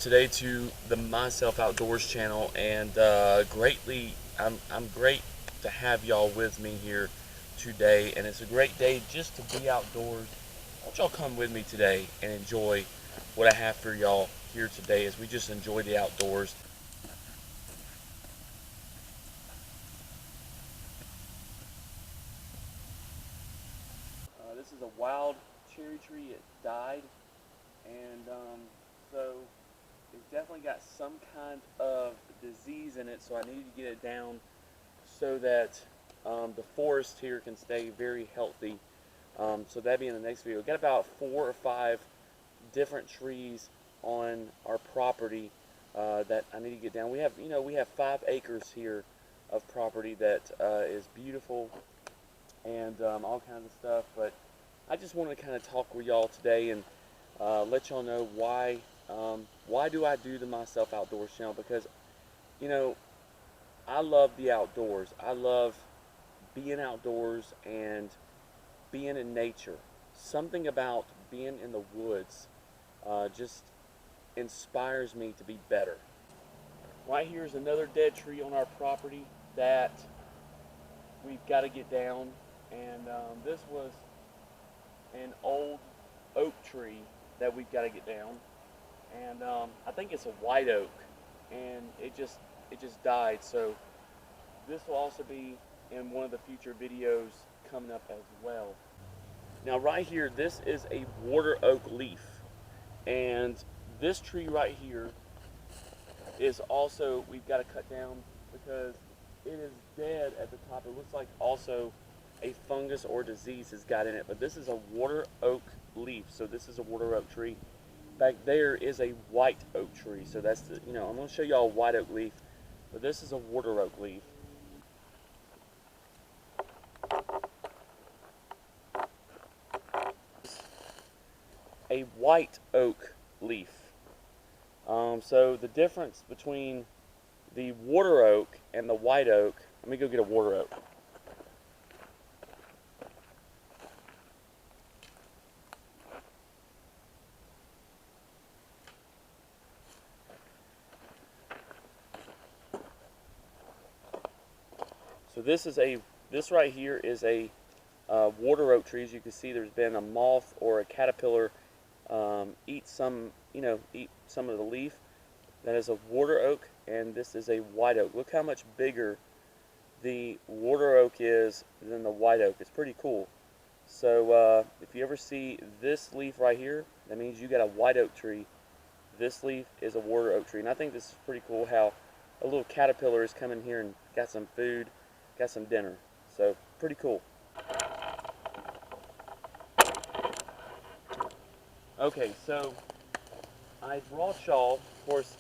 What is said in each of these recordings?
today to the Myself Outdoors channel, and I'm great to have y'all with me here today, and it's a great day just to be outdoors. Why don't y'all come with me today and enjoy what I have for y'all here today as we just enjoy the outdoors. This is a wild cherry tree. It died, and so it's definitely got some kind of disease in it, so I need to get it down so that the forest here can stay very healthy. So that'll be in the next video. We've got about 4 or 5 different trees on our property that I need to get down. We have 5 acres here of property that is beautiful and all kinds of stuff. But I just wanted to kind of talk with y'all today and let y'all know why do I do the Myself Outdoors channel? Because you know I love the outdoors. I love being outdoors and being in nature. Something about being in the woods just inspires me to be better. Right here is another dead tree on our property that we've got to get down. And this was an old oak tree that we've got to get down. And I think it's a white oak, and it just died. So this will also be in one of the future videos coming up as well. Now right here, this is a water oak leaf, and this tree right here is also, we've got to cut down because it is dead at the top. It looks like also a fungus or disease has got in it, but this is a water oak leaf, so this is a water oak tree. Back there is a white oak tree, so that's the, I'm going to show y'all a white oak leaf, but this is a water oak leaf. A white oak leaf. So the difference between the water oak and the white oak, let me go get a water oak. So this right here is a water oak tree. As you can see, there's been a moth or a caterpillar eat some of the leaf. That is a water oak, and this is a white oak. Look how much bigger the water oak is than the white oak. It's pretty cool. So if you ever see this leaf right here, that means you got a white oak tree. This leaf is a water oak tree, and I think this is pretty cool how a little caterpillar has come in here and got some food, got some dinner. So pretty cool. Okay, so I brought y'all, of course,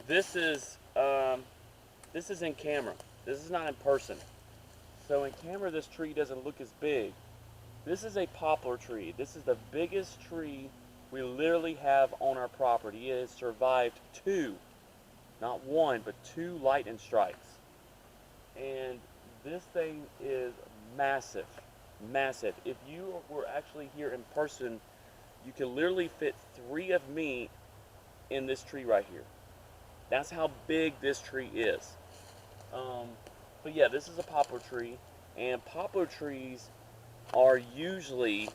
this is in camera. This is not in person. So in camera, this tree doesn't look as big. This is a poplar tree. This is the biggest tree we literally have on our property. It has survived 2, not 1, but 2 lightning strikes. And this thing is massive, massive. If you were actually here in person, you can literally fit 3 of me in this tree right here. That's how big this tree is. But yeah, this is a poplar tree, and poplar trees are usually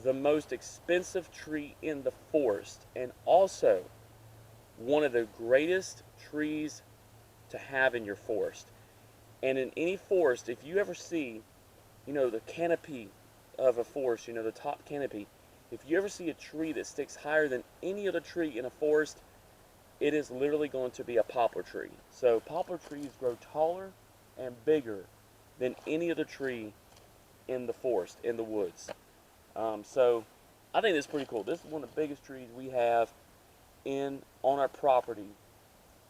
the most expensive tree in the forest, and also one of the greatest trees to have in your forest. And in any forest, if you ever see, the canopy of a forest, the top canopy, if you ever see a tree that sticks higher than any other tree in a forest, it is literally going to be a poplar tree. So poplar trees grow taller and bigger than any other tree in the forest, in the woods. So I think that's pretty cool. This is one of the biggest trees we have on our property.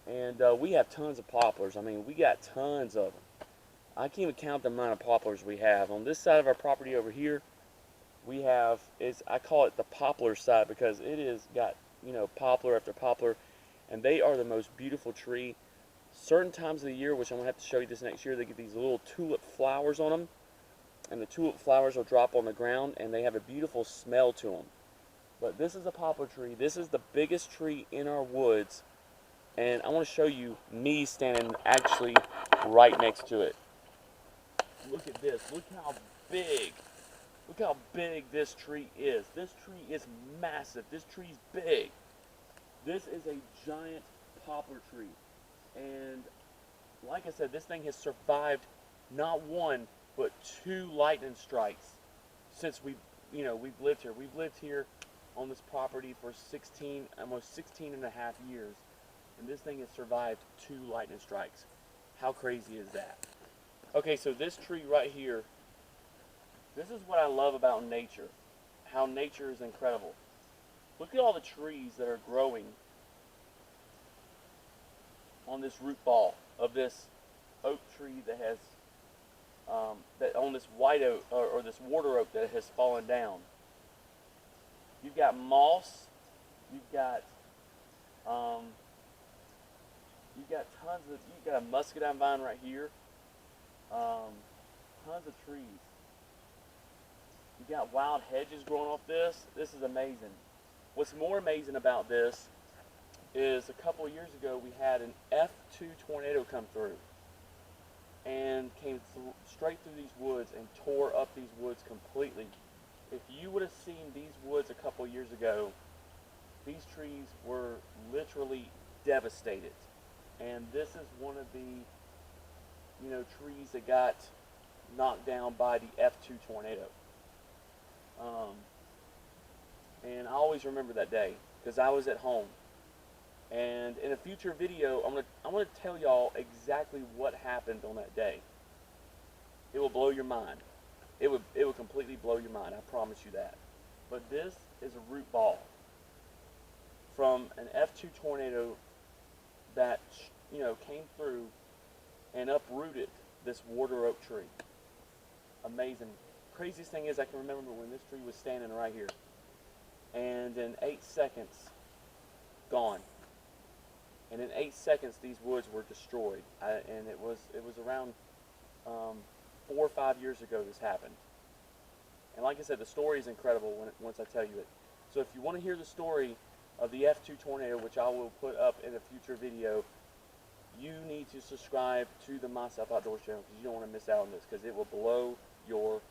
And we have tons of poplars. I mean, we got tons of them. I can't even count the amount of poplars we have. On this side of our property over here, we have, I call it the poplar side because it is got, poplar after poplar, and they are the most beautiful tree. Certain times of the year, which I'm going to have to show you this next year, they get these little tulip flowers on them, and the tulip flowers will drop on the ground, and they have a beautiful smell to them. But this is a poplar tree. This is the biggest tree in our woods. And I want to show you me standing actually right next to it. Look at this. Look how big. Look how big this tree is. This tree is massive. This tree's big. This is a giant poplar tree. And like I said, this thing has survived not one, but 2 lightning strikes since we've lived here. We've lived here on this property for almost 16 and a half years. And this thing has survived 2 lightning strikes. How crazy is that? Okay, so this tree right here, this is what I love about nature. How nature is incredible. Look at all the trees that are growing on this root ball of this oak tree that has, on this white oak, or this water oak that has fallen down. You've got moss, you've got you've got a muscadine vine right here, tons of trees. You've got wild hedges growing off this. This is amazing. What's more amazing about this is a couple of years ago we had an F2 tornado come through and came straight through these woods and tore up these woods completely. If you would have seen these woods a couple of years ago, these trees were literally devastated. And this is one of the trees that got knocked down by the F2 tornado. And I always remember that day because I was at home. And in a future video, I'm gonna tell y'all exactly what happened on that day. It will blow your mind. It would completely blow your mind. I promise you that. But this is a root ball from an F2 tornado that came through and uprooted this water oak tree. Amazing. Craziest thing is I can remember when this tree was standing right here, and in 8 seconds, gone. And in 8 seconds, these woods were destroyed. And it was around 4 or 5 years ago this happened. And like I said, the story is incredible once I tell you it. So if you want to hear the story of the F2 tornado, which I will put up in a future video, you need to subscribe to the Myself Outdoors channel because you don't want to miss out on this because it will blow your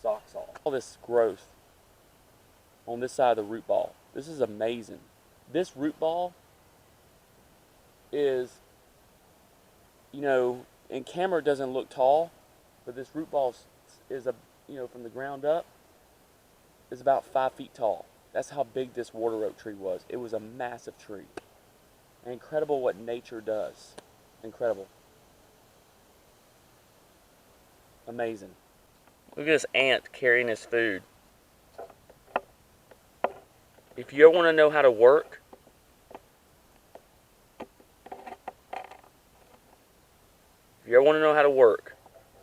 socks off. All this growth on this side of the root ball. This is amazing. This root ball is, in camera it doesn't look tall, but this root ball is from the ground up, is about 5 feet tall. That's how big this water oak tree was. It was a massive tree. Incredible what nature does. Incredible. Amazing. Look at this ant carrying his food. If you ever want to know how to work,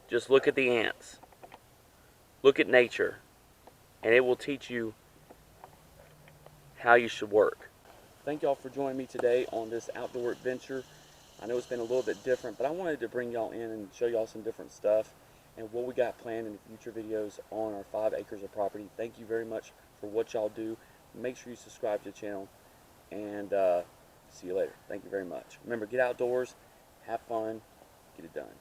just look at the ants. Look at nature, and it will teach you how you should work. Thank y'all for joining me today on this outdoor adventure. I know it's been a little bit different, but I wanted to bring y'all in and show y'all some different stuff and what we got planned in future videos on our 5 acres of property. Thank you very much for what y'all do. Make sure you subscribe to the channel, and see you later. Thank you very much. Remember, get outdoors, have fun, get it done.